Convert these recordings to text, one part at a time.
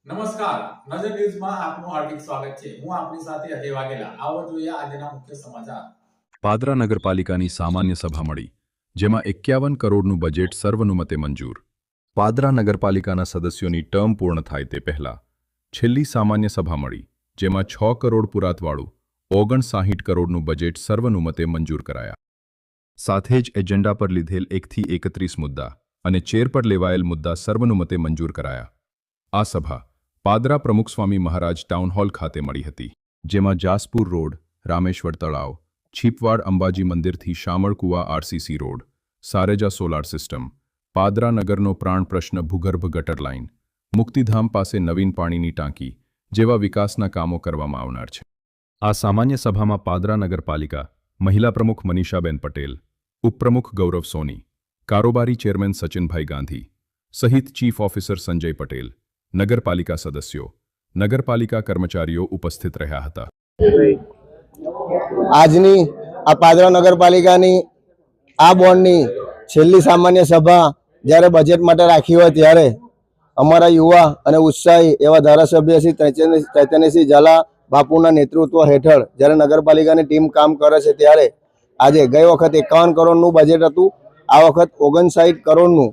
નમસ્કાર, નજર ન્યૂઝમાં આપનું હાર્દિક સ્વાગત છે. હું આપની સાથે અજય વાઘેલા. આવો જોઈએ આજના મુખ્ય સમાચાર. પાદરા નગરપાલિકાની સામાન્ય સભા મળી, જેમાં 51 કરોડનું બજેટ સર્વનુમતે મંજૂર. પાદરા નગરપાલિકાના સદસ્યોની ટર્મ પૂર્ણ થાય તે પહેલા છેલ્લી સામાન્ય સભા મળી, જેમાં 6 કરોડ પુરાતવાળું 59 કરોડનું બજેટ સર્વનુમતે મંજૂર કરાયા. સાથે જ એજન્ડા પર લીધેલ 1થી 31 મુદ્દા અને ચેર પર લેવાયેલ મુદ્દા સર્વનુમતે મંજૂર કરાયા. આ સભા પાદરા પ્રમુખ સ્વામી મહારાજ ટાઉન હોલ ખાતે મળી હતી, જેમાં જાસપુર રોડ, રામેશ્વર તળાવ, છીપવાડ અંબાજી મંદિરથી Shamalkuva RCC road, Sareja solar system, Padra નગરનો પ્રાણ પ્રશ્ન ભૂગર્ભ ગટર લાઇન, મુક્તિધામ પાસે નવીન પાણીની ટાંકી જેવા વિકાસના કામો કરવામાં આવનાર છે. આ સામાન્ય સભામાં પાદરા નગરપાલિકા મહિલા પ્રમુખ મનીષાબેન પટેલ, ઉપપ્રમુખ ગૌરવ સોની, કારોબારી ચેરમેન સચિનભાઈ ગાંધી સહિત ચીફ ઓફિસર સંજય પટેલ, નગરપાલિકા સદસ્યો, નગરપાલિકા કર્મચારીઓ ઉપસ્થિત રહ્યા હતા. આજની આ પાદરા નગરપાલિકાની આ બોર્ડની છેલ્લી સામાન્ય સભા જ્યારે બજેટ માટે રાખી હોય ત્યારે અમારા યુવા અને ઉત્સાહી એવા ધારાસભ્ય શ્રી ચૈતન્યસિંહ ઝાલા બાપુના નેતૃત્વ હેઠળ જ્યારે નગરપાલિકાની ટીમ કામ કરે છે ત્યારે આજે ગઈ વખત 51 કરોડનું બજેટ હતું. આ વખત 59 કરોડનું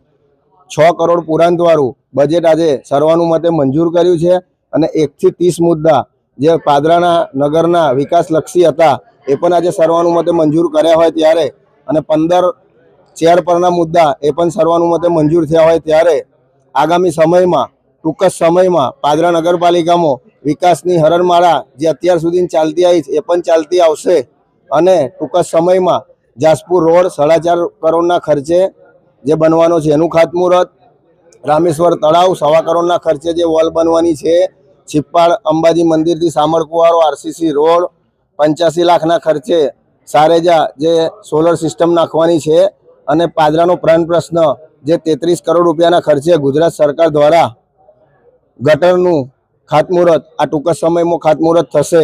6 કરોડ પુરાંતવાળું બજેટ આજે સર્વાનુમતે મંજૂર કર્યું છે. અને 1 થી 30 મુદ્દા જે પાદરાના નગરના વિકાસલક્ષી હતા એ પણ આજે સર્વાનુમતે મંજૂર કર્યા હોય ત્યારે અને 15 ચેર પરના મુદ્દા એ પણ સર્વાનુમતે મંજૂર થયા હોય ત્યારે આગામી સમયમાં ટૂંક જ સમયમાં પાદરા નગરપાલિકામાં વિકાસની હરણમાળા જે અત્યાર સુધી ચાલતી આવી છે એ પણ ચાલતી આવશે. અને ટૂંક જ સમયમાં જાસપુર રોડ 4.5 કરોડના ખર્ચે જે બનવાનો છે એનું ખાતમુહૂર્ત, રામેશ્વર તળાવ 1.25 કરોડના ખર્ચે જે વોલ બનવાની છે, છીપાડ અંબાજી મંદિરથી સામળકુવારો આરસીસી રોડ 85 લાખના ખર્ચે સારેજા જે સોલર સિસ્ટમ નાખવાની છે અને પાદરાનો પ્રાણ પ્રશ્ન જે 33 કરોડ રૂપિયાના ખર્ચે ગુજરાત સરકાર દ્વારા ગટરનું ખાતમુહૂર્ત આ ટૂંક જ સમયમાં ખાતમુહૂર્ત થશે.